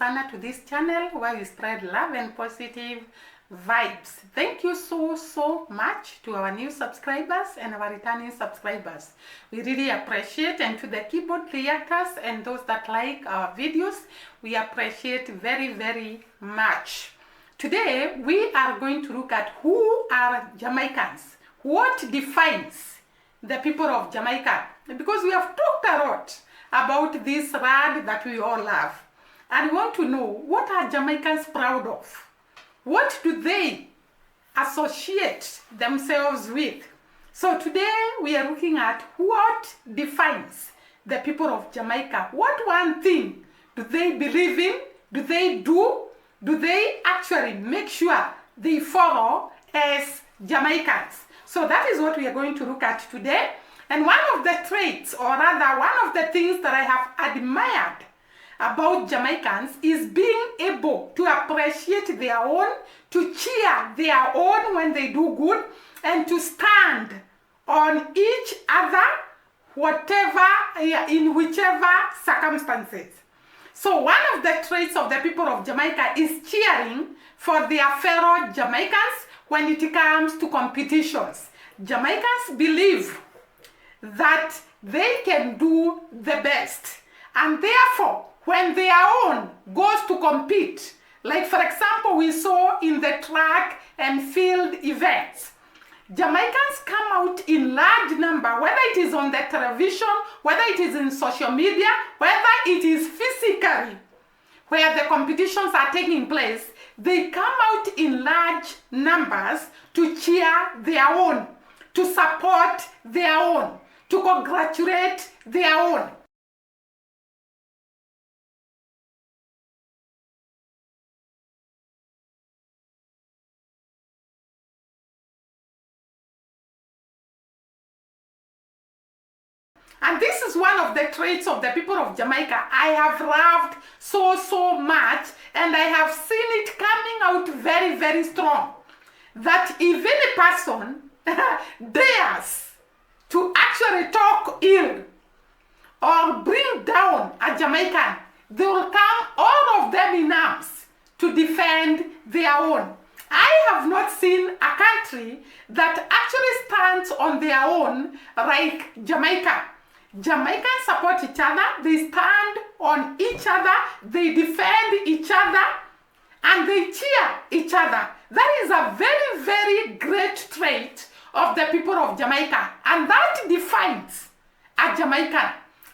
sana to this channel where we spread love and positive vibes. Thank you so much to our new subscribers and our returning subscribers. We really appreciate, and to the keyboard creators and those that like our videos, we appreciate very much. Today we are going to look at who are Jamaicans. What defines the people of Jamaica? Because we have talked a lot about this rad that we all love. And we want to know, what are Jamaicans proud of? What do they associate themselves with? So today we are looking at what defines the people of Jamaica. What one thing do they believe in? Do they do? Do they actually make sure they follow as Jamaicans? So that is what we are going to look at today. And one of the traits, or rather one of the things that I have admired about Jamaicans is being able to appreciate their own, to cheer their own when they do good, and to stand on each other, in whichever circumstances. So one of the traits of the people of Jamaica is cheering for their fellow Jamaicans when it comes to competitions. Jamaicans believe that they can do the best, and therefore when their own goes to compete, like for example we saw in the track and field events, Jamaicans come out in large number, whether it is on the television, whether it is in social media, whether it is physically where the competitions are taking place. They come out in large numbers to cheer their own, to support their own, to congratulate their own. And this is one of the traits of the people of Jamaica I have loved so much, and I have seen it coming out very strong. That if any person dares to actually talk ill or bring down a Jamaican, they will come, all of them, in arms to defend their own. I have not seen a country that actually stands on their own like Jamaica. Jamaicans support each other, they stand on each other, they defend each other, and they cheer each other. That is a very great trait of the people of Jamaica, and that defines a Jamaican.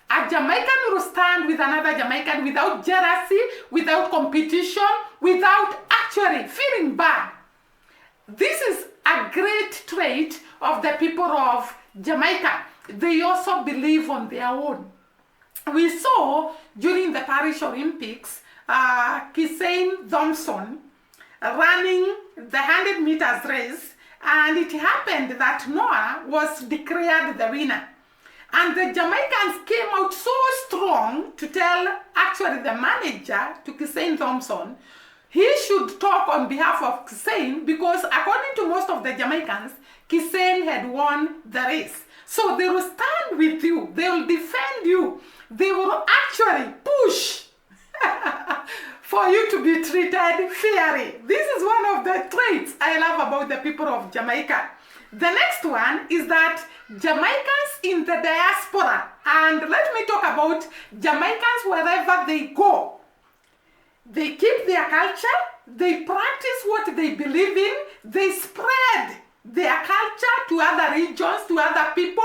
A Jamaican will stand with another Jamaican without jealousy, without competition, without actually feeling bad. This is a great trait of the people of Jamaica. They also believe on their own. We saw during the Paris Olympics, Kisain Thompson running the 100 meters race, and it happened that Noah was declared the winner. And the Jamaicans came out so strong to tell actually the manager to Kisain Thompson he should talk on behalf of Kisain, because according to most of the Jamaicans, Kisain had won the race. So they will stand with you, they will defend you, they will actually push for you to be treated fairly. This is one of the traits I love about the people of Jamaica. The next one is that Jamaicans in the diaspora, and let me talk about Jamaicans wherever they go. They keep their culture, they practice what they believe in, they spread their culture to other regions, to other people,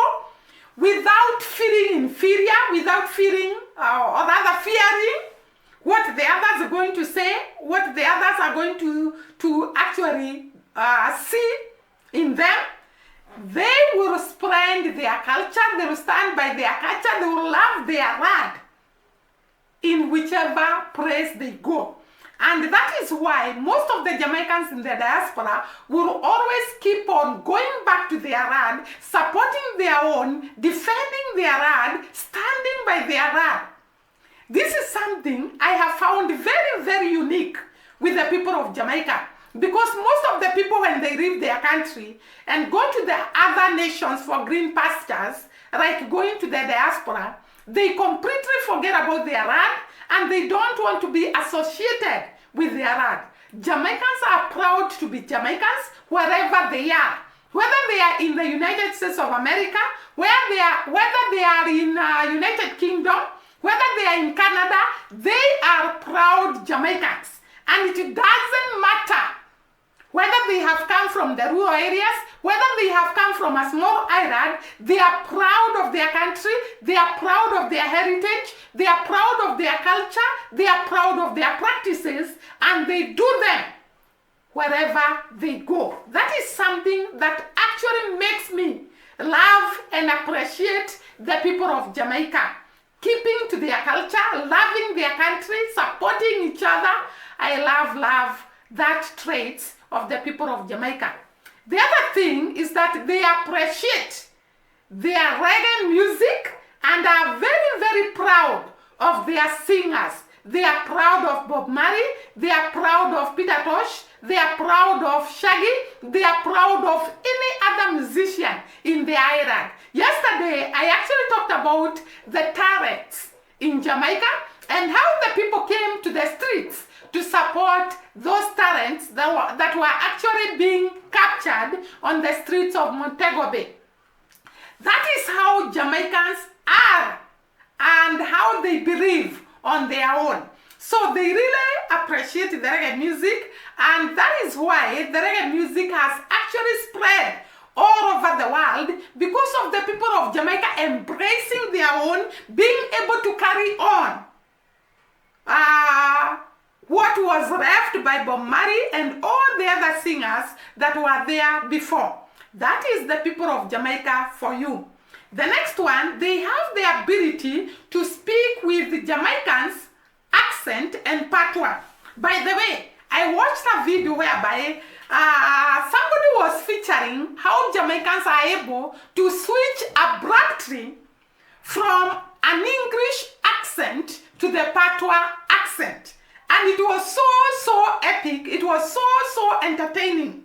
without feeling inferior, without feeling, or rather fearing what the others are going to say, what the others are going to actually see in them. They will spread their culture, they will stand by their culture, they will love their land in whichever place they go. And that is why most of the Jamaicans in the diaspora will always keep on going back to their land, supporting their own, defending their land, standing by their land. This is something I have found very unique with the people of Jamaica, because most of the people, when they leave their country and go to the other nations for green pastures, like going to the diaspora, They completely forget about their rag and they don't want to be associated with their rag. Jamaicans are proud to be Jamaicans wherever they are. Whether they are in the United States of America, whether they are in United Kingdom, whether they are in Canada, they are proud Jamaicans. And it doesn't matter whether they have come from the rural areas, whether they have come from a small island, they are proud of their country, they are proud of their heritage, they are proud of their culture, they are proud of their practices, and they do them wherever they go. That is something that actually makes me love and appreciate the people of Jamaica. Keeping to their culture, loving their country, supporting each other. I love that traits of the people of Jamaica. The other thing is that they appreciate their reggae music and are very, very proud of their singers. They are proud of Bob Marley, they are proud of Peter Tosh, they are proud of Shaggy, they are proud of any other musician in the island. Yesterday, I actually talked about the talents in Jamaica and how the people came to the streets to support those talents that were actually being captured on the streets of Montego Bay. That is how Jamaicans are and how they believe on their own. So they really appreciate the reggae music, and that is why the reggae music has actually spread all over the world because of the people of Jamaica embracing their own, being able to carry on what was left by Bob Marley and all the other singers that were there before. That is the people of Jamaica for you. The next one, they have the ability to speak with the Jamaicans accent and patois. By the way, I watched a video whereby somebody was featuring how Jamaicans are able to switch abruptly from an English accent to the patois accent. And it was so epic, it was so entertaining.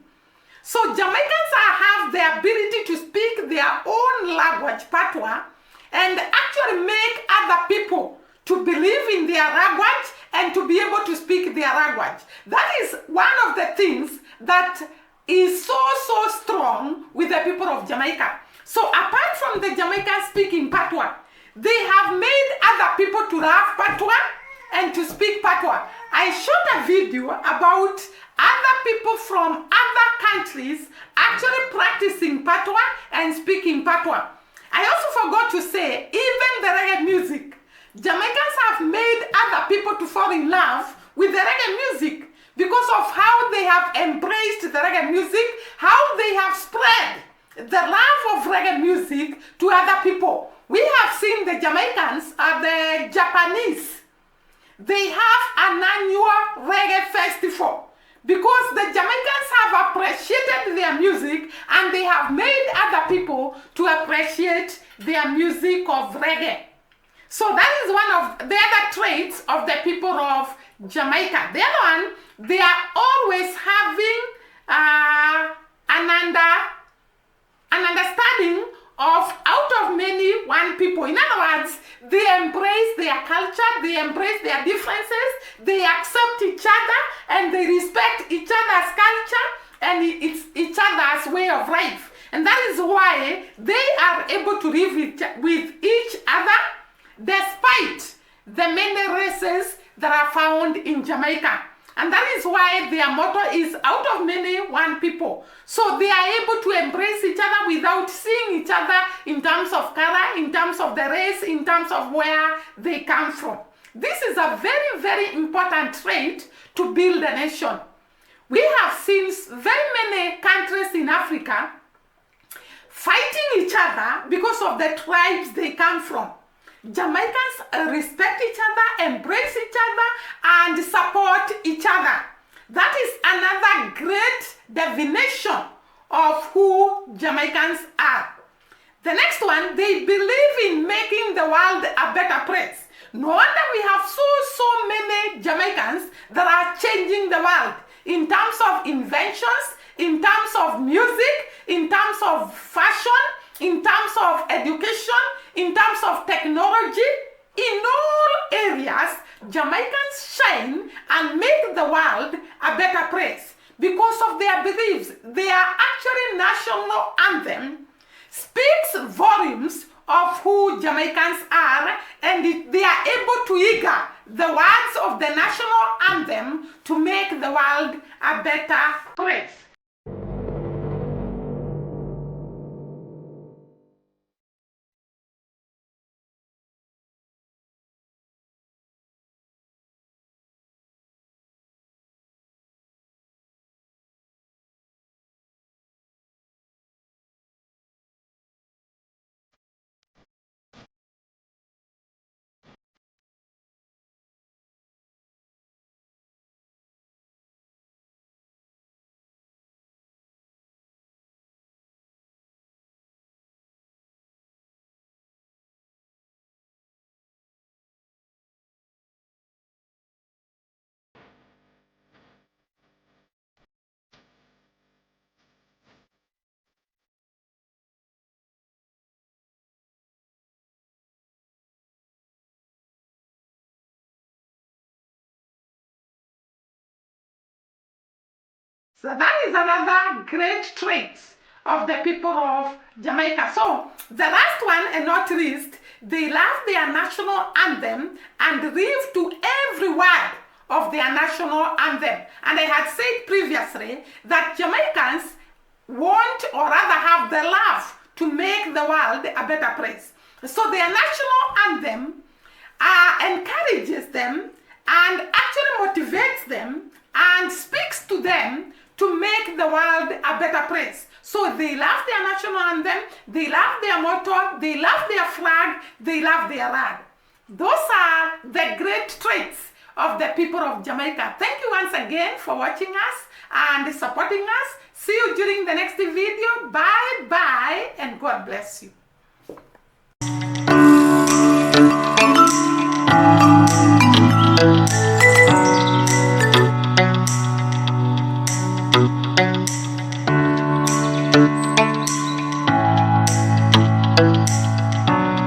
So Jamaicans have the ability to speak their own language, patois, and actually make other people to believe in their language and to be able to speak their language. That is one of the things that is so strong with the people of Jamaica. So apart from the Jamaicans speaking patois, they have made other people to laugh patois and to speak patois. I shot a video about other people from other countries actually practicing patois and speaking patois. I also forgot to say, even the reggae music, Jamaicans have made other people to fall in love with the reggae music because of how they have embraced the reggae music, how they have spread the love of reggae music to other people. We have seen the Jamaicans, the Japanese, they have an annual reggae festival because the Jamaicans have appreciated their music and they have made other people to appreciate their music of reggae. So that is one of the other traits of the people of Jamaica. The other one, they are always having an understanding of out of many one people. In other words, they embrace their culture, they embrace their differences, they accept each other, and they respect each other's culture and each other's way of life. And that is why they are able to live with each other despite the many races that are found in Jamaica. And that is why their motto is out of many, one people. So they are able to embrace each other without seeing each other in terms of color, in terms of the race, in terms of where they come from. This is a very important trait to build a nation. We have seen very many countries in Africa fighting each other because of the tribes they come from. Jamaicans respect each other, embrace each other, and support each other. That is another great definition of who Jamaicans are. The next one, they believe in making the world a better place. No wonder we have so many Jamaicans that are changing the world in terms of inventions, in terms of music, in terms of fashion, in terms of education, in terms of technology, in all areas, Jamaicans shine and make the world a better place because of their beliefs. Their actually national anthem speaks volumes of who Jamaicans are, and they are able to eager the words of the national anthem to make the world a better place. So that is another great trait of the people of Jamaica. So the last one and not least, they love their national anthem and live to every word of their national anthem. And I had said previously that Jamaicans want or rather have the love to make the world a better place. So their national anthem encourages them and actually motivates them and speaks to them to make the world a better place. So they love their national anthem, they love their motto, they love their flag, they love their rag. Those are the great traits of the people of Jamaica. Thank you once again for watching us and supporting us. See you during the next video. Bye bye and God bless you.